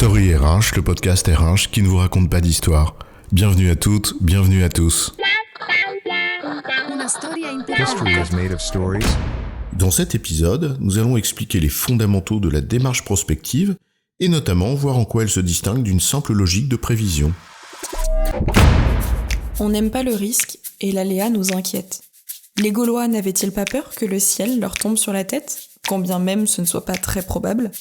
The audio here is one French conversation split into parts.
Story RH, le podcast RH qui ne vous raconte pas d'histoire. Bienvenue à toutes, bienvenue à tous. History is made of stories. Dans cet épisode, nous allons expliquer les fondamentaux de la démarche prospective et notamment voir en quoi elle se distingue d'une simple logique de prévision. On n'aime pas le risque et l'aléa nous inquiète. Les Gaulois n'avaient-ils pas peur que le ciel leur tombe sur la tête, quand bien même ce ne soit pas très probable ?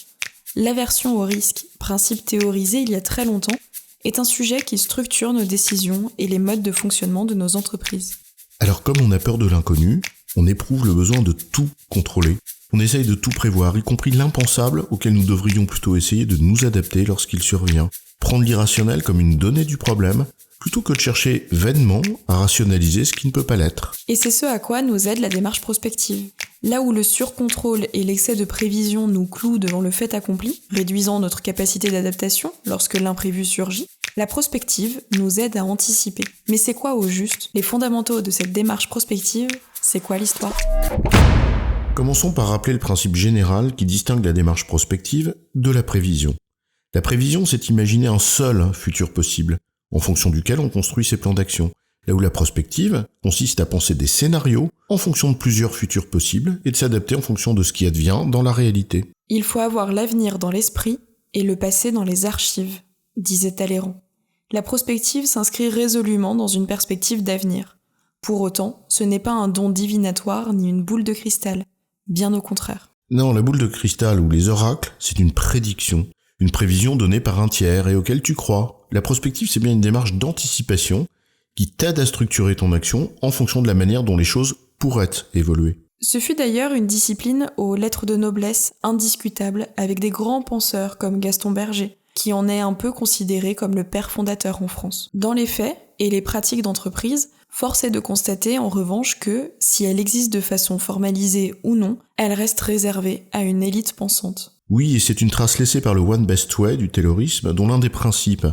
L'aversion au risque, principe théorisé il y a très longtemps, est un sujet qui structure nos décisions et les modes de fonctionnement de nos entreprises. Alors comme on a peur de l'inconnu, on éprouve le besoin de tout contrôler. On essaye de tout prévoir, y compris l'impensable auquel nous devrions plutôt essayer de nous adapter lorsqu'il survient. Prendre l'irrationnel comme une donnée du problème, plutôt que de chercher vainement à rationaliser ce qui ne peut pas l'être. Et c'est ce à quoi nous aide la démarche prospective. Là où le surcontrôle et l'excès de prévision nous clouent devant le fait accompli, réduisant notre capacité d'adaptation lorsque l'imprévu surgit, la prospective nous aide à anticiper. Mais c'est quoi au juste les fondamentaux de cette démarche prospective? C'est quoi l'histoire? Commençons par rappeler le principe général qui distingue la démarche prospective de la prévision. La prévision, c'est imaginer un seul futur possible, en fonction duquel on construit ses plans d'action. Là où la prospective consiste à penser des scénarios en fonction de plusieurs futurs possibles et de s'adapter en fonction de ce qui advient dans la réalité. Il faut avoir l'avenir dans l'esprit et le passé dans les archives, disait Talleyrand. La prospective s'inscrit résolument dans une perspective d'avenir. Pour autant, ce n'est pas un don divinatoire ni une boule de cristal, bien au contraire. Non, la boule de cristal ou les oracles, c'est une prédiction, une prévision donnée par un tiers et auquel tu crois. La prospective, c'est bien une démarche d'anticipation qui t'aide à structurer ton action en fonction de la manière dont les choses pourraient évoluer. Ce fut d'ailleurs une discipline aux lettres de noblesse indiscutables avec des grands penseurs comme Gaston Berger, qui en est un peu considéré comme le père fondateur en France. Dans les faits et les pratiques d'entreprise, force est de constater en revanche que, si elle existe de façon formalisée ou non, elle reste réservée à une élite pensante. Oui, et c'est une trace laissée par le One Best Way du Taylorisme, dont l'un des principes,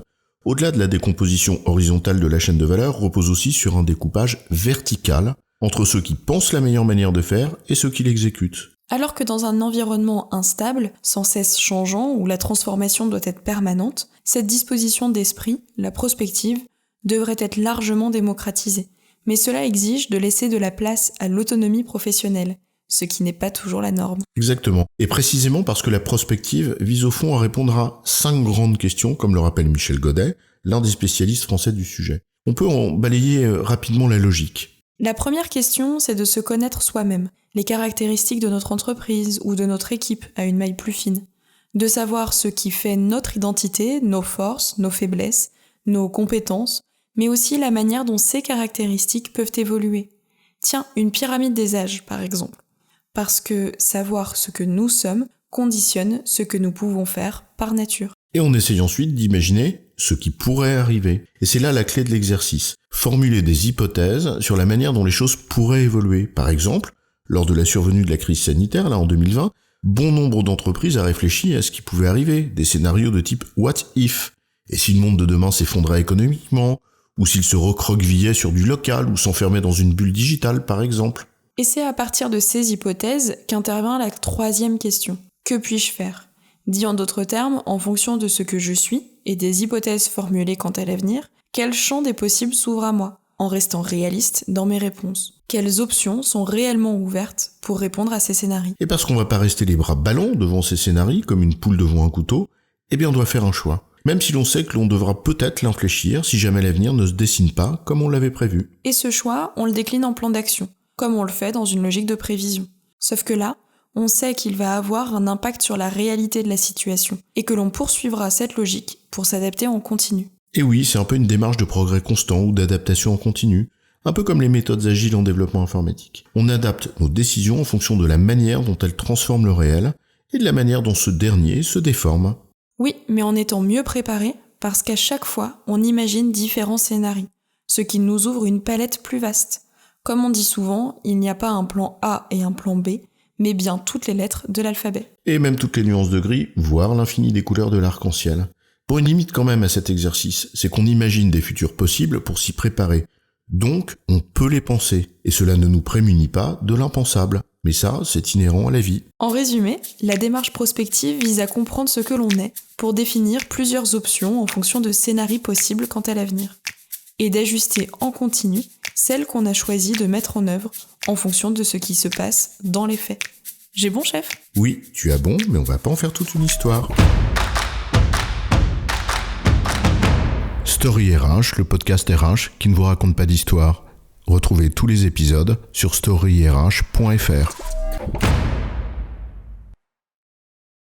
au-delà de la décomposition horizontale de la chaîne de valeur, repose aussi sur un découpage vertical entre ceux qui pensent la meilleure manière de faire et ceux qui l'exécutent. Alors que dans un environnement instable, sans cesse changeant, où la transformation doit être permanente, cette disposition d'esprit, la prospective, devrait être largement démocratisée. Mais cela exige de laisser de la place à l'autonomie professionnelle, ce qui n'est pas toujours la norme. Exactement. Et précisément parce que la prospective vise au fond à répondre à 5 grandes questions, comme le rappelle Michel Godet, l'un des spécialistes français du sujet. On peut en balayer rapidement la logique. La première question, c'est de se connaître soi-même, les caractéristiques de notre entreprise ou de notre équipe à une maille plus fine. De savoir ce qui fait notre identité, nos forces, nos faiblesses, nos compétences, mais aussi la manière dont ces caractéristiques peuvent évoluer. Tiens, une pyramide des âges, par exemple. Parce que savoir ce que nous sommes conditionne ce que nous pouvons faire par nature. Et on essaye ensuite d'imaginer ce qui pourrait arriver. Et c'est là la clé de l'exercice. Formuler des hypothèses sur la manière dont les choses pourraient évoluer. Par exemple, lors de la survenue de la crise sanitaire, en 2020, bon nombre d'entreprises a réfléchi à ce qui pouvait arriver, des scénarios de type « what if ?» Et si le monde de demain s'effondrait économiquement, ou s'il se recroquevillait sur du local, ou s'enfermait dans une bulle digitale, par exemple. Et c'est à partir de ces hypothèses qu'intervient la troisième question. Que puis-je faire ? Dit en d'autres termes, en fonction de ce que je suis et des hypothèses formulées quant à l'avenir, quel champ des possibles s'ouvre à moi, en restant réaliste dans mes réponses ? Quelles options sont réellement ouvertes pour répondre à ces scénarios ? Et parce qu'on va pas rester les bras ballants devant ces scénarios, comme une poule devant un couteau, eh bien on doit faire un choix. Même si l'on sait que l'on devra peut-être l'infléchir si jamais l'avenir ne se dessine pas comme on l'avait prévu. Et ce choix, on le décline en plan d'action, comme on le fait dans une logique de prévision. Sauf que là, on sait qu'il va avoir un impact sur la réalité de la situation, et que l'on poursuivra cette logique pour s'adapter en continu. Et oui, c'est un peu une démarche de progrès constant ou d'adaptation en continu, un peu comme les méthodes agiles en développement informatique. On adapte nos décisions en fonction de la manière dont elles transforment le réel, et de la manière dont ce dernier se déforme. Oui, mais en étant mieux préparé, parce qu'à chaque fois, on imagine différents scénarios, ce qui nous ouvre une palette plus vaste. Comme on dit souvent, il n'y a pas un plan A et un plan B, mais bien toutes les lettres de l'alphabet. Et même toutes les nuances de gris, voire l'infini des couleurs de l'arc-en-ciel. Pour une limite quand même à cet exercice, c'est qu'on imagine des futurs possibles pour s'y préparer. Donc, on peut les penser, et cela ne nous prémunit pas de l'impensable. Mais ça, c'est inhérent à la vie. En résumé, la démarche prospective vise à comprendre ce que l'on est pour définir plusieurs options en fonction de scénarios possibles quant à l'avenir, et d'ajuster en continu celles qu'on a choisi de mettre en œuvre en fonction de ce qui se passe dans les faits. J'ai bon, chef ? Oui, tu as bon, mais on va pas en faire toute une histoire. Story RH, le podcast RH qui ne vous raconte pas d'histoire. Retrouvez tous les épisodes sur storyrh.fr.